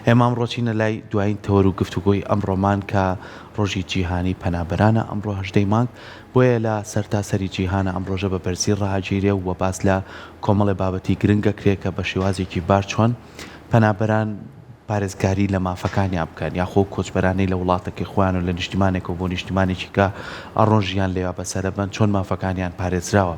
ئێمە ئەمڕۆچینە لای دوایین تەوەر و گفتوگۆی ئەمڕۆمان کە ڕۆژی جیهانی پەنابەرانە ئەمڕۆ 18 مانگ بۆیە لە سەرتاسەری جیهانە ئەمڕۆژە بە بەرزی ڕاهاگیرێ و باس لە کۆمەڵی بابەتی گرنگە کرێت کە بە شێوازێکی باش چۆن پەنابەران پارێزگاری لە مافەکانیان بکەن یاخۆ کۆچبەرانەی لە وڵاتێکی خۆیان و لە نیشتیمانێک و بۆ نیشتیمانێکی کە ئەڕۆژیان لێوە بەسەرە بن چۆن مافەکانیان پارێزراوە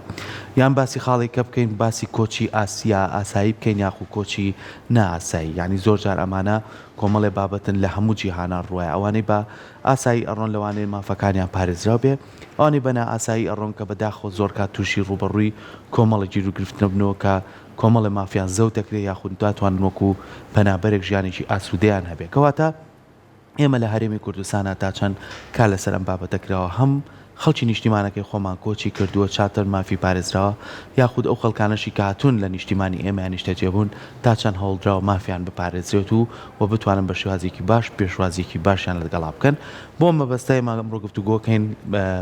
یان باسی خاڵێکە بکەین باسی کۆچی ئاسیا ئاسایی بکەین یاخو کۆچی نائاسایی یعنی زۆر جار ئەمانە کۆمەڵێ بابەتن لە هەموو جیهانان ڕوایە ئەوانەی بە ئاسایی ئەڕۆن لەوانەیە مافەکانیان پارێزراو بێ ئەوانەی بەنا ئاسایی ئەڕۆن کە بەداخۆ زۆر کات تووشی ڕوبەڕووی کۆمەڵە گیر و گرفتنە بنەوە کە کۆمەڵی مافیان زەوت دەکرێت یاخود دواتوان وەکو پەنابەرێک ژیانێکی ئاسوودەیان هەبێ کەواتە ئێمە لە هەرێمی کوردستانە تا چەند کا لەسەر ئەم بابەتەکراوە هەم خەڵکی نیشتیمانەکەی خۆمان کۆچی کردووە چاتر مافی پارێزراوە یاخود ئەو خەڵکانەشی کاتون لە نیشتیمانی ئێمە نیشتەجێبوون تا چەند هەوڵدراوە مافیان بپارێزرێت و بتوانن بە شێوازێکی باش پێشوازێکی باشیان لەگەڵا بکەن بۆ مەبەستای ئەمڕۆ گفتوگۆکەین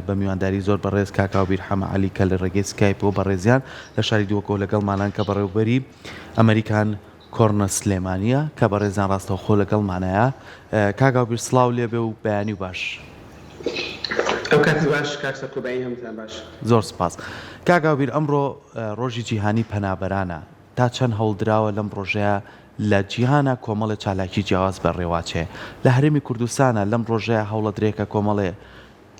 بە میوانداری زۆر بەڕێز کاکاو بیرحەمە عەلی کە لە ڕێگەی سکایپەوە بەڕێزیان لە شاری دووەکەوە لەگەڵمانان کە بەڕێوەبەری ئەمریکان کۆرنە سلێمانیە کە بەڕێزان ڕاستەوخۆ لەگەڵمانەیە کاکاو بیر سڵاو لێبێ و بەیانی و باش ئەو کاتی باش کاکسە کوبایی هەمتان باش زۆر سپاس کاکاو بیر ئەمڕۆ ڕۆژی جیهانی پەنابەرانە تا چەند هەوڵدراوە لەم ڕۆژەیە لە جیهانە کۆمەڵی چالاکی جیاواز بە ڕێواچێ لە هەرێمی کوردستانە لەم ڕۆژەیە هەوڵە درێکە کۆمەڵێ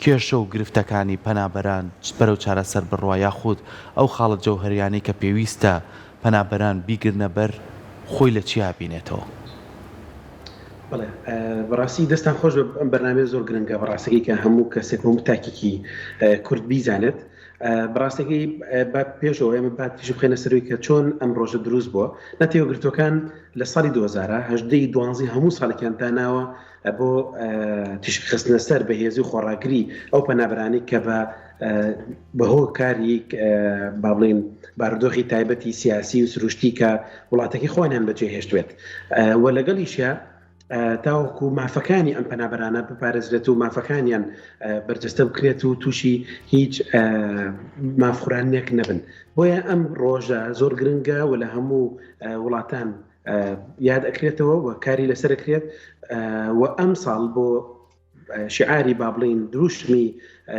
کێشە و گرفتەکانی پەنابەران بەرەو چارەسەر بڕوا یاخود ئەو خاڵت جەوهەریانەی کە پێویستە پەنابەران بیگرنە بەر خۆی لە چیا بینێتەوە بەڵێ بەڕاستی دەستان خۆش بەرنامێ زۆر گرنگە بەڕاستەکەی کە هەموو کەسێک و تاکێکی کورد بیزانێت بەڕاستەکەی پێشەوە ئێمە باتیش بخێنە سەروی کە چۆن ئەم ڕۆژە دروست بووە نەتێوەگرتوەکان لە ساڵی 2012 هەموو ساڵێکیان داناوە بۆ تیشخستنە سەر بەهێزی و خۆڕاگری ئەو پەنابەرانی کە بەهۆ کاری با بڵێن بارودۆخی تایبەتی سیاسی و سروشتی کە وڵاتێکی خۆیان بەجێهێشتوێت و لەگەڵیشە تاوەکو مافەکانی ئەم پەنابەرانە بپارێزرێت و مافەکانیان بەرجەستە بکرێت و تووشی هیچ مافخورانێک نەبن بۆیە ئەم ڕۆژە زۆر گرنگە و لە هەموو وڵاتان یاد ئەکرێتەوە و کاری لەسەرکرێت و ئەم ساڵ بۆ شعاری با بڵێن دروشمی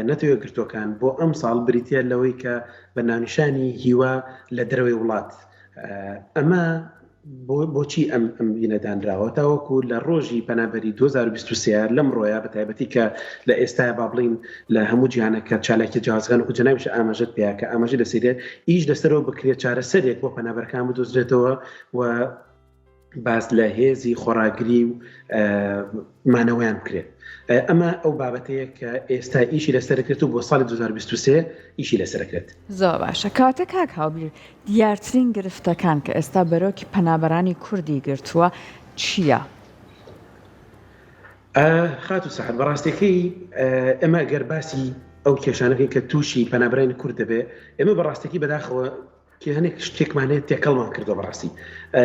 نەتەوەگرتوەکان بۆ ئەم ساڵ بریتە لەوەی کە بە ناونیشانی هیوا لە دەرەوەی وڵات ئەمە بۆچی ئەم بینەدانراوە تاوەکو لە ڕۆژی پەنابەری 2023 لەم ڕۆیە بە تایبەتی کە لە ئێستا با بڵین لە هەموو جیهانەکە چالاکی جیاوازەکان و جەنابیش ئاماژەت پێیا کە ئاماژە لەسەرێت ئیش لەسەرەوە بکرێت چارەسەرێک بۆ پەنابەرەکان بدۆزرێتەوە و باس لە هێزی خۆڕاگری و مانەوەیان بکرێت ئەمە ئەو بابەتەیە کە ئێستا ئیشی لەسەرکرێت و بۆ ساڵی 2023 ئیشی لەسەرکرێت زۆر باشە کاتە کاک هاوبیر دیارترین گرفتەکان کە ئێستا بەرۆکی پەنابەرانی کوردی گرتووە چییە؟ خات و سەحر بەڕاستیەکەی ئەمە گەرباسی ئەو کێشانەکەی کە تووشی پەنابەرانی کورد دەبێ ئێمە بەڕاستەکەی بەداخەوە کە هەنێک شتێکمانێت تێکەڵمان کردو بەڕاستی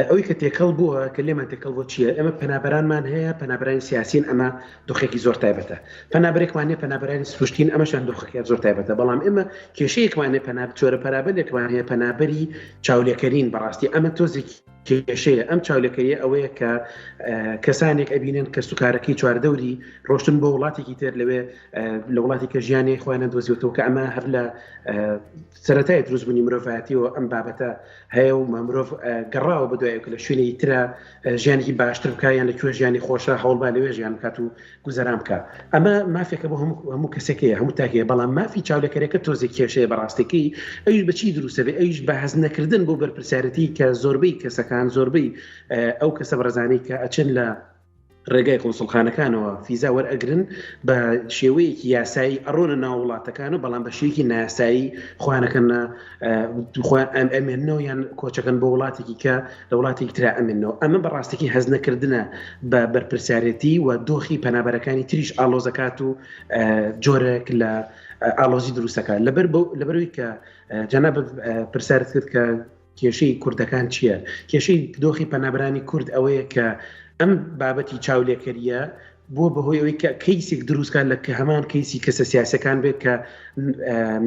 ئەوەی کە تێکەڵ بووە کە لێمان تێکەڵ بۆ چییە ئەمە پەنابەرانمان هەیە پەنابەرانی سیاسین ئەمە دۆخێکی زۆر تایبەتە پەنابەرێکمانێ پەنابەرانی سروشتین ئەمەشان دۆخەکە زۆر تایبەتە بەڵام ئێمە کێشەیەکمانێ چۆرە پەنابەرێکمانەیە پەنابەری چاولێکەرین بەڕاستی ئەمە تۆزێکی کێشەیە ئەم چاولەکەریە ئەوەیە کە کەسانێک ئەبینن کە سوکارەکەی چواردەوری ڕۆشتن بۆ وڵاتێکی تر لەوێ لە وڵاتی کە ژیانی خۆیان دۆزیوتەوە کە ئەمە هەر لە سەرەتای دروستبوونی مرۆڤایەتیەوە ئەم بابەتە هەیە و مرۆڤ گەڕاوە بەدوایە کە لە شوێنی ترە ژیانێکی باشتر بکایان لەکوێ ژیانی خۆشە هەوڵبا لەوێ ژیان بکات و گوزەران بکە ئەمە مافێکە بۆ هەموو کەسێکەیە هەموو تاکەیە بەڵام مافی چاولەکەرێکە تۆزێک کێشەیە بەڕاستەکەی ئەویش بەچی دروستە بێ ئەویش بە هەز نەکردن بۆ بەرپرسیارەتی کە زۆربەی کەسەکان زۆربەی ئەو کەسە بەڕێزانەی کە ئەچن لە ڕێگای قۆنسڵخانەکانەوە فیزا وەرئەگرن بە شێوەیەکی یاسایی ئەڕۆنە ناو وڵاتەکان و بەڵام بە شێوەیەکی نایاسایی خۆیانەکەنە ئەمێنەوە یان کۆچەکەن بۆ وڵاتێکی کە لە وڵاتێکی ترا ئەمێنەوە ئەمە بەڕاستێکی هەز نەکردنە بە بەرپرسیارەتی و دۆخی پەنابەرەکانی تریش ئالۆزەکات و جۆرێک لە ئالۆزی دروستەکان لەبەروی کە جەناب پرسیارت کرد کە کێشەی کوردەکان چییە؟ کێشەی دۆخی پەنابەرانی کورد ئەوەیە کە ئەم بابەتی چاولێکەریە بۆ بەهۆی ئەوەی کە کەیسێک دروستکان لە کە هەمان کەیسی کەسە سیاسەکان بێت کە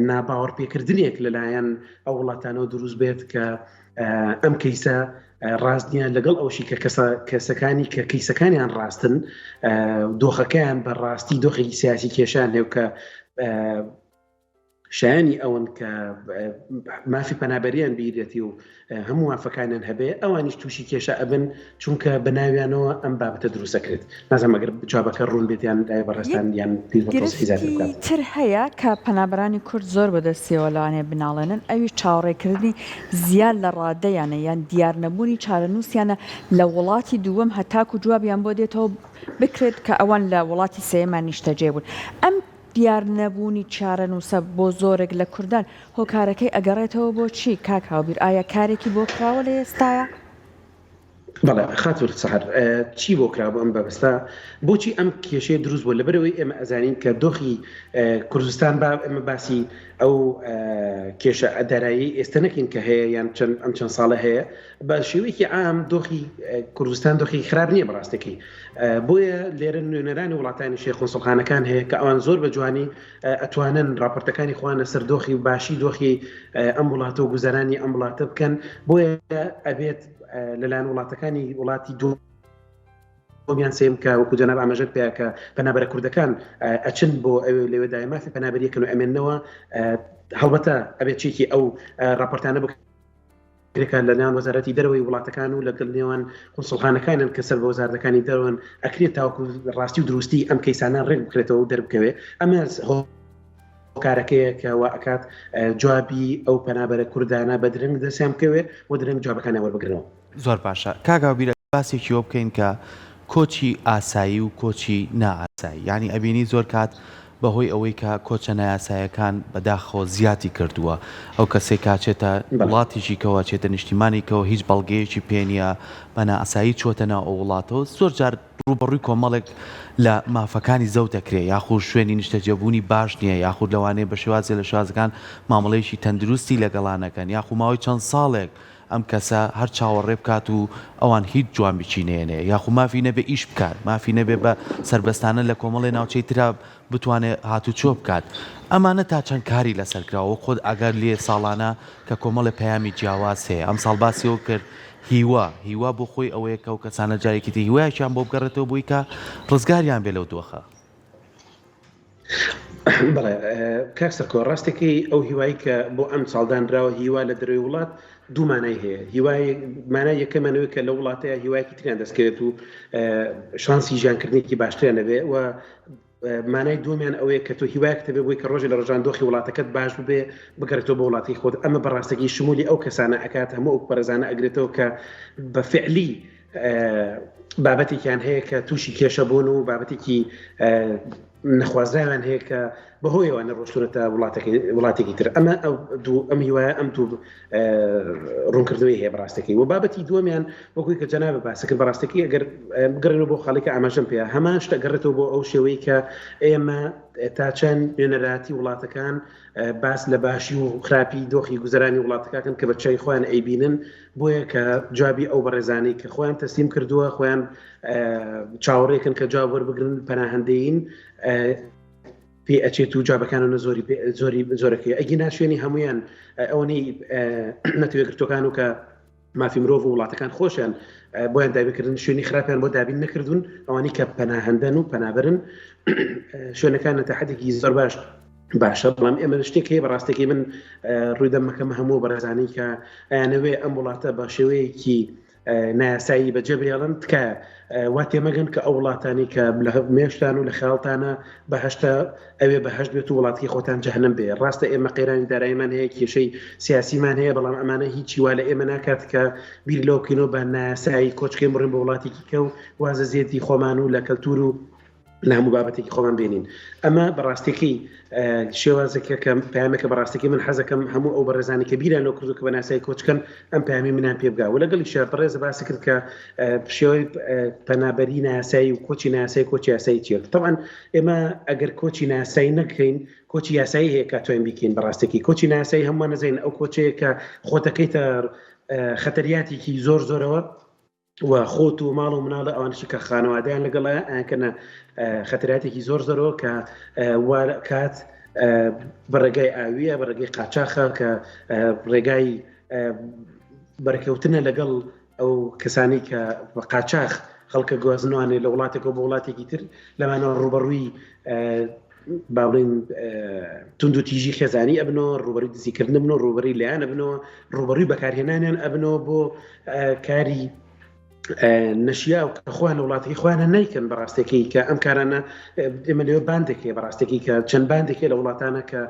ناباوەڕ پێکردنێک لەلایەن ئەو وڵاتانەوە دروست بێت کە ئەم کەیسە ڕاست نییە لەگەڵ ئەوشی کە کەسەکانی کە کەیسەکانیان ڕاستن دۆخەکان بەڕاستی دۆخێکی سیاسی کێشان هێو کە شایانی ئەوەن کە مافی پەنابەریان بیرێتی و هەموو وافەکانیان هەبێ ئەوانیش تووشی کێشە ئەبن چونکە بەناویانەوە ئەم بابەتە دروستەکرێت نازانم ئەگەر جوابەکە ڕوون بێت یان بەڕێستان یان گرفتی تر هەیە کە پەنابەرانی کورد زۆر بەدەستیەوە لەوانێ بناڵێنن ئەوی چاوەڕێکردنی زیاد لە ڕادەیانە یان دیارنەبوونی چارەنووسیانە لە وڵاتی دووەم هەتاکو جوابیان بۆ دێتەوە بکرێت کە ئەوان لە وڵاتی سێمان نیشتەجێ بوون ئەم دیار نەبوونی چارەنووسە بۆ زۆرێک لە کوردان هۆکارەکەی ئەگەڕێتەوە بۆ چی کاک هاوبیر ئایا کارێکی بۆ کراوە لە ئێستاە؟ بەڵێ خاتور سەحر چی بۆ کرا بۆ ئەم بەبستا بۆچی ئەم کێشەیە دروست بوو لەبەرەوەی ئێمە ئەزانین کە دۆخی کوردستان ئێمە باسی ئەو کێشە ئەدارایی ئێستا نەکەین کە هەیە یان ئەم چەند ساڵە هەیە بە شێوەیەکی عام دۆخی کوردستان دۆخی خراپ نییە بەڕاستەکەی بۆیە لێرە نوێنەرانی وڵاتانی شێخ قونسڵخانەکان هەیە کە ئەوان زۆر بە جوانی ئەتوانن راپۆرتەکانی خوانە سەر دۆخی باشی دۆخی ئەم وڵاتە و گوزەرانی ئەم وڵاتە بکەن بۆیە ئەبێت لەلایەن وڵاتەکانی وڵاتی دومیان سێم کە وەکو جەناب ئاماژەت پێیا کە پەنابەرە کوردەکان ئەچن بۆ ئەوێ لێوێدای مافی پەنابەریەکەن و ئەمێننەوە هەڵبەتە ئەبێت چێکی ئەو راپۆرتانە بکرێکە لە نێوان وەزارەتی دەرەوەی وڵاتەکان و لەگەڵ نێوان قونسڵخانەکانن کە سەر بە وەزارەتەکانی دەروەن ئەکرێت تاوەکو ڕاستی و دروستی ئەم کەیسانە ڕێک بکرێتەوە و دەربکەوێ ئەمە کارەکەیە کە ئەکات جوابی ئەو پەنابەرە کوردانە بە درنگ دەسیام بکەوێ و درنگ جوابەکانی وەربگرنەوە زۆر باشە کاگاوبیرە باسێکی ئەوە بکەین کە کۆچی ئاسایی و کۆچی نائاسایی یعنی ئەبینی زۆر کات بەهۆی ئەوەی کە کۆچە نایاسایەکان بەداخۆ زیاتی کردووە ئەو کەسێک کاچێتە وڵاتیشی کەەوە چێتە نیشتیمانێکەوە هیچ بەڵگەیەکی پێنیە بەنا ئاسایی چۆتەنە ئەو وڵاتەوە زۆر جار ڕوبەڕووی کۆمەڵێک لە مافەکانی زەوت دەکرێت یاخود شوێنی نیشتەجێبوونی باش نییە یاخود لەوانەیە بە شێوازێ لە شازەکان مامەڵەیەکی تەندروستی لەگەڵانەکەن یاخود ماوەی چەند ساڵێک ئەم کەسە هەر چاوەڕێ بکات و ئەوان هیچ جوان بچینێنێ یاخود مافی نەبێ ئیش بکات مافی نەبێ بە سربەستانە لە کۆمەڵی ناوچەی ترا بتوانێت هاتوچۆ بکات ئەمانە تا چەند کاری لەسەرکراوە خۆت ئەگەر لێ ساڵانە کە کۆمەڵی پەیامی جیاواز هەیە ئەم ساڵ باسیەوە کرد هیوا بۆ خۆی ئەوەیە کە و کەسانە جارێکی تر هیوایەکیان بۆ بگەڕێتەوە بووی کە ڕزگاریان بێ لەو دۆخە بەڵێ کاکسەرکۆ ڕاستێکی ئەو هیوایی کە بۆ ئەم ساڵدانراوە هیوا لە دەروی وڵات دوو مانای هەیە هیوای مانای یەکەمانەوەی کە لە وڵاتەیە هیوایەکی تریان دەستکەوێت و شانسی ژیانکردنێکی باشتریان نەبێ و مانای دومیان ئەوەیە کە تۆ هیوایەک دەبێت بۆی کە ڕۆژی لە ڕۆژان دۆخی وڵاتەکەت باش ببێ بگەڕێتەوە بە وڵاتی خۆت ئەمە بەڕاستەکی شمولی ئەو کەسانە ئەکات هەموو ئەو پەرزانە ئەگرێتەوە کە بە فعلی بابەتێکیان هەیە کە تووشی کێشە بوون و بابەتێکی نەخوازراوان هەیە کە بەهۆیەوە نەڕۆشتونەتە وڵاتێکی تر ئەم هیوایە ئەم دوو ڕوونکردنەوەی هەیە بەڕاستەکەی و بابەتی دووەمیان وەکوی کە جەنابە باسەکرد بەڕاستەکەی ئەگەر بگەڕێنەوە بۆ خاڵێکە ئاماژەم پێە هەمان شتە گەڕێتەوە بۆ ئەو شێوەیە کە ئێمە تا چەند نوێنەراتی وڵاتەکان باس لە باشی و خراپی دۆخی گوزەرانی وڵاتەکان کە بە چای خۆیان ئەیبینن بۆیە کە جوابی ئەو بەڕێزانەی کە خۆیان تەسلیم کردووە خۆیان چاوەڕێکن کە جواب وەربگرن پەناهەندەیین پێ ئەچێت و جوابەکانە زۆرەکەی ئەگی ناشوێنی هەمویان ئەوەی نەتوێگرتوەکان و کە مافی مرۆڤ و وڵاتەکان خۆشیان بۆیان دابیکردن شوێنی خراپیان بۆ دابین نەکردوون ئەوانی کە پەناهەندەن و پەنابەرن شوێنەکان تا حدێکی زۆر باشە بەڵام ئێمە شتێک هەیە بەڕاستێکی من ڕوویدەمەکەم هەموو بەڕێزانەی کە ئەیانەوێ ئەم وڵاتە بە شێوەیەکی نایاسایی بەجێبێڵن تکایە وا تێمەگەن کە ئەو وڵاتانی کە لە مێشتان و لە خەڵتانە بەهشتا ئەوێ بەهشت بێت و وڵاتی خۆتان جەهەنەم بێ ڕاستە ئێمە قەیرانی داراییمان هەیە کێشەی سیاسیمان هەیە بەڵام ئەمانە هیچی وا لە ئێمە ناکات کە بیر لەوکەینەوە بە نایاسایی کۆچکەی بڕین بە وڵاتێکی کە و وازە زێتی خۆمان و لە کەلتور و لە هەموو بابەتێکی خۆمان بینین ئەمە بەڕاستێکی شێوازێکە کە پامێکە بەڕاستێکی من حەزەکەم هەموو ئەو بەڕێزانی کە بیران لەو کردو کە بە ناسایی کۆچکەن ئەم پامی منیان پێ بگا و لەگەڵی شەڕێز باسی کرد کە شێوەی پەنابەری ناسایی و کۆچی ناسایی کۆچی یاسایی چیە طبعاً ئێمە ئەگەر کۆچی ناسایی نەکەین کۆچی یاسایی هەیە کە توێن بیکەین بەڕاستێکی کۆچی ناسایی هەمووان نەزین ئەو کۆچەیە کە خۆتەکەیتە خەتەریاتێکی زۆرەوە و خۆت و ماڵ و مناڵە ئەوانشی کە خانەوادیان لەگەڵە ئەکەنە خەتەراتێکی زۆرەوە کە کات بەڕێگای ئاویە بەڕێگەی قاچاخە کە ڕێگای بەرەکەوتنە لەگەڵ ئەو کەسانی کە بە قاچاق خەڵکە گوازنوانێ لە وڵاتێکەوە بە وڵاتێکی تر لەمانە ڕوبەڕووی باڵین تونند و تیژی خێزانی ئەبنەوە، ڕوبەری دزیکردن بنەوە، ڕوبەری لایەن ئەبنەوە، ڕوبەڕووی بەکارهێنانیان ئەبنەوە بۆ کاری نەشیا و کەخوا لە وڵاتی خوانە نیکەن بەڕاستێکی کە ئەم کارانە ئێمە لێوە باندێکێ بەڕاستێکی کە چەند باندێکێ لە وڵاتانە کە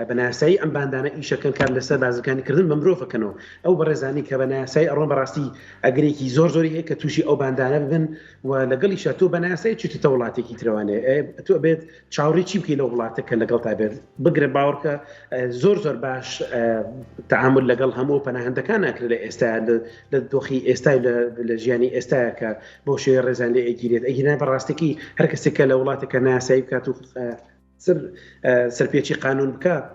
بەناسایی ئەم باندانە ئیشەکەن کار لەسەر بازرگانی کردن بە مرۆڤەکەنەوە ئەو بەڕێزانی کە بەناسایی ئەڕۆن بەڕاستی ئەگرێکی زۆری هەیە کە تووشی ئەو باندانە ببن و لەگەڵیشە تۆ بەناسایی چیتە وڵاتێکی ترەوانێ تۆ بێت چاوەڕێی چی بکەی لە وڵاتەکە لەگەڵ تا بێت بگرێ باوەڕکە زۆر باش تعامل لەگەڵ هەموو پەناهەندەکان ناکرێت لە ئێستا لە دۆخی ئێستای لە ژیانی ئێستاە کە بۆ شێوەیە ڕێزان لێ ئەگیرێت ئەگیران بەڕاستێکی هەر کەسێکە لە وڵاتێکە ناسایی بکات و سەرپێچی قانون بکات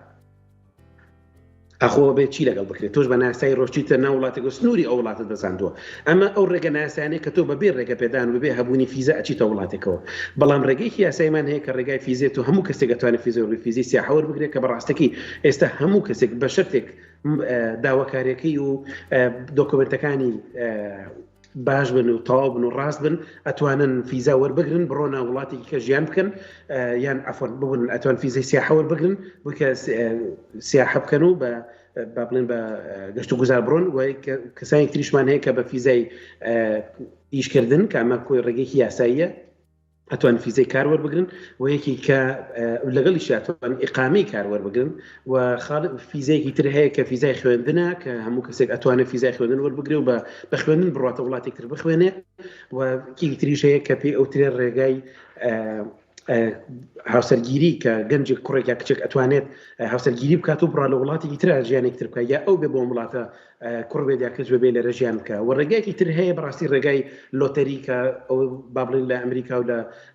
ئەخۆ بێت چی لەگەڵ بکرێت تۆش بە ناسایی ڕۆژیتە ناو وڵاتێک سنووری ئەو وڵاتت دەزاندووە ئەمە ئەو ڕێگە ناسانەیە کە تۆ بەبێ ڕێگە پێدان و ببێ هەبوونی فیزە ئەچیتە وڵاتێکەوە بەڵام ڕێگەیەکی یاساییمان هەیە کە ڕێگای فیزێت و هەموو کەسێک دەتوانێت فیزە و فیزی سیاحەوە بگرێت کە بەڕاستەکی ئێستا هەموو کەسێک بە شەرتێک داواکاریەکەی و دۆکومنتەکانی باش بن و تەواو بن و ڕاست بن ئەتوانن فیزا وەربگرن بڕۆنە وڵاتێکی کە ژیان بکەن یان ئەفۆن ببن ئەتوان فیزەی سیاحە وەربگرن بۆ کە سیاحە بکەن و بە بڵێن بە گەشت و گوزار بڕۆن و کەسانی تریشمان هەیە کە بە فیزای ئیشکردن کە ئەمە کۆی ڕێگەیەکی یاساییە ئەتوان فیزای کار وەربگرن و یەکی کە لەگەڵیش ئەتوان ئیقامەی کار وەربگرن و فیزایەکی تر هەیە کە فیزای خوێندنە کە هەموو کەسێک ئەتوانێت فیزای خوێندن وەربگرێ و بە خوێندن بڕاتە وڵاتێک تر بخوێنێ و کێکی تریش هەیە کە پێی ئەو ترێ ڕێگای هاوسەرگیری کە گەنجێک کوڕێک یا کچێک ئەتوانێت هاوسەرگیری بکات و بڕا لە وڵاتێکی تر ژیانێک تر بکە یا ئەو بێ بۆ وڵاتە کوڕ بێت یا کەس بێ لە ژیان بکە و ڕێگایەکی تر هەیە بەڕاستی ڕێگای لۆتەری کە ئەو بابڵین لە ئەمریکا و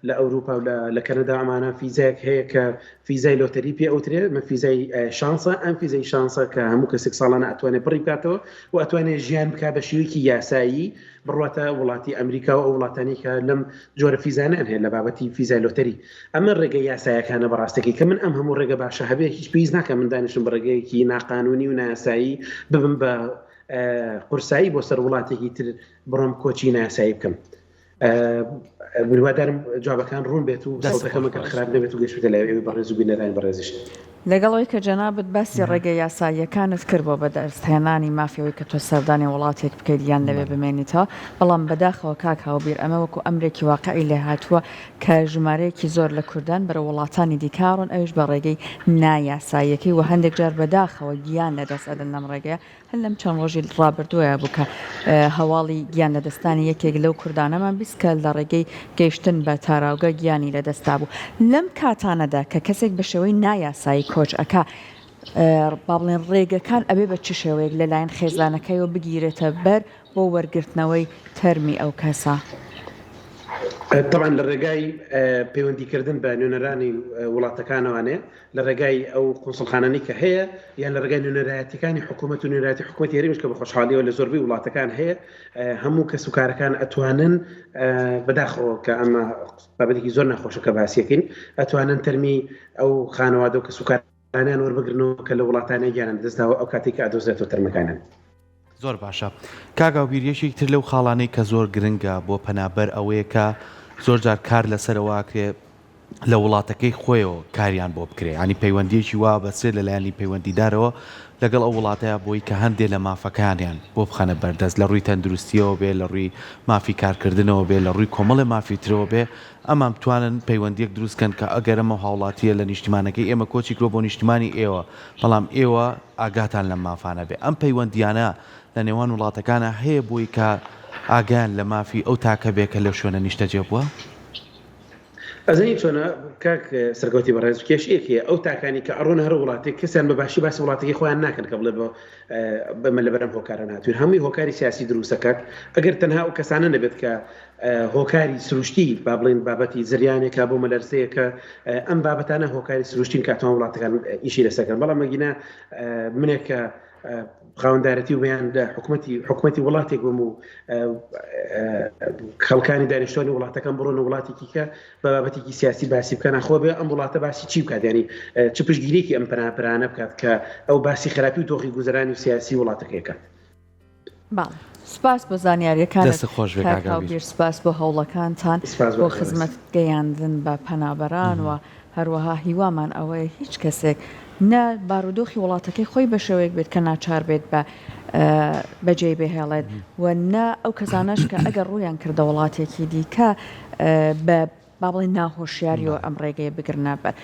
لە ئەوروپا و لە کەنەدا ئەمانە فیزایەک هەیە کە فیزای لۆتەری پێ ئەوترێ مە فیزای شانسە ئەم فیزای شانسە کە هەموو کەسێک ساڵانە ئەتوانێت بڕی بکاتەوە و ئەتوانێت ژیان بکە بە شێوەیەکی یاسایی بڕاتە وڵاتی ئەمریکا و ئەو وڵاتانی کە لەم جۆرە فیزانیان هەیە لە بابەتی فیزای لۆتەری ئەمە ڕێگە یاسایەکانە بەڕاستەکەی کە من ئەم هەموو ڕێگە باشە هەبێ هیچ پێویست ناکە من دانیشم بە ڕێگەیەکی ناقانونی و نایاسایی ببم بە قورسایی بۆ سەر وڵاتێکی تر بڕۆم کۆچی نایاسایی بکەم بروادارم جوابەکان ڕوون بێت و دەستەکەمەکە خراپ نەبێت و گەشتە لای بەڕێز و بینەرانی بەڕێزش لەگەڵەوەی کە جەنابەت باسی ڕێگە یاساییەکانت کرد بۆ بەدەستهێنانی مافیەوەی کە تۆ سەردانی وڵاتێک بکەیت یان لەوێ بمێنیتەوە بەڵام بەداخەوە کاک هاوبیر ئەمە وەکو ئەمرێکی واقعی لێ هاتووە کە ژمارەیەکی زۆر لە کوردان بەرە وڵاتانی دیکارن ئەوش بە ڕێگەی نایاساییەکەی و هەندێک جار بەداخەوە گیان لەدەست ئەدەن لەم ڕێگەیە هەر لەم چەند ڕۆژی ڕابردووە بوو کە هەواڵی گیان لەدەستانی یەکێک لەو کوردانەمان بیست کە لە ڕێگەی گەیشتن بە تاراوگە گیانی لەدەستا بوو لەم کاتانەدا کە کەسێک بە شێوەی نایاسایی کۆچ ئەکا با بڵێن ڕێگەکان ئەبێ بە چ شێوەیەک لەلایەن خێزانەکەیەوە بگیرێتە بەر بۆ وەرگرتنەوەی تەرمی ئەو کەسە طبعا لە ڕێگای پەیوەندیکردن بە نوێنەرانی وڵاتەکانەوانێ لە ڕێگای ئەو قونسڵخانانی کە هەیە یان لە ڕێگای نوێنەرایەتەکانی حکوومەت و نوێنەرایەتی حکوومەتی هەرێمیش کە بە خۆشحالیەوە لە زۆربەی وڵاتەکان هەیە هەموو کەس و کارەکان ئەتوانن بەداخەوە کە ئەمە بابەتێکی زۆر ناخۆشە کە باسیەکەین ئەتوانن تەرمی ئەو خانەوادە و کەس و کارانیان وەربگرنەوە کە لە وڵاتانەی گیانن دەستداوە ئەو کاتێک کە ئەدۆزرێتەوە تەرمەکانن زۆر باشە کاگاوبیر یەکێک تر لەو خاڵانەی کە زۆر گرنگە بۆ پەنابەر ئەوەیە کە زۆر جار کار لەسەرەوەکرێ لە وڵاتەکەی خۆیەوە کاریان بۆ بکرێ ینی پەیوەندیەکی وا بەسێ لەلایەنی پەیوەندیدارەوە لەگەڵ ئەو وڵاتەیە بۆی کە هەندێک لە مافەکانیان بۆ بخەنە بەردەست لە ڕووی تەندروستیەوە بێ لە ڕووی مافی کارکردنەوە بێ لە ڕووی کۆمەڵی مافی ترەوە بێ ئەمە بتوانن پەیوەندیەک دروستکەن کە ئەگەرەمە هاوڵاتیە لە نیشتیمانەکەی ئێمە کۆچی کرۆ بۆ نیشتیمانی ئێوە بەڵام ئێوە ئاگاتان لە مافانە بێ ئەم پەیوەندیانە لە نێوان وڵاتەکانە هەیە بۆی کە ئاگیان لە مافی ئەو تاکە بێکە لەو شوێنە نیشتەجێ بووە ئەزانی چۆنە کاک سەرگەوتی بەڕێز کێشەیەکیە ئەو تاکانی کە ئەڕۆنە هەر وڵاتێک کەسیان بە باشی باسی وڵاتێکی خۆیان ناکەن کە بڵێ بەمە لەبەرم هۆکارە ناتوێن هەمووی هۆکاری سیاسی دروستەکات ئەگەر تەنها ئەو کەسانە نەبێت کە هۆکاری سروشتی با بڵێن بابەتی زریانێکە بۆ مەلەرزەیەکە ئەم بابەتانە هۆکاری سروشتین کاتوان وڵاتەکان ئیشی لەسەکەن بەڵام مەگینە منێکە خاوەندارەتی و بەیان حکوومەتی وڵاتێک بم و خەڵکانی دانیشتوانی وڵاتەکان بڕۆنە وڵاتێکی کە بە بابەتێکی سیاسی باسی بکەن خۆ بێ ئەم وڵاتە باسی چی بکات ینی چ پشتگیریەکی ئەم پەناپرانە بکات کە ئەو باسی خراپی و تۆخی گوزەرانی و سیاسی وڵاتەکەیەکە سپاس بۆ زانیاریەکانت دەست خۆش بێ کاک کاکاوبیر سپاس بۆ هەوڵەکانتان سپاس بۆ بۆ خزمەت گەیاندن بە پەنابەران و هەروەها هیوامان ئەوەیە هیچ کەسێک نە بارودۆخی وڵاتەکەی خۆی بە شێوەیەک بێت کە ناچار بێت بەجێ بهێڵێت و نە ئەو کەسانەش کە ئەگەر ڕوویان کردە وڵاتێکی دیکە بە با بڵێن ناهۆشیاری و ئەم ڕێگەیە بگرنە بەر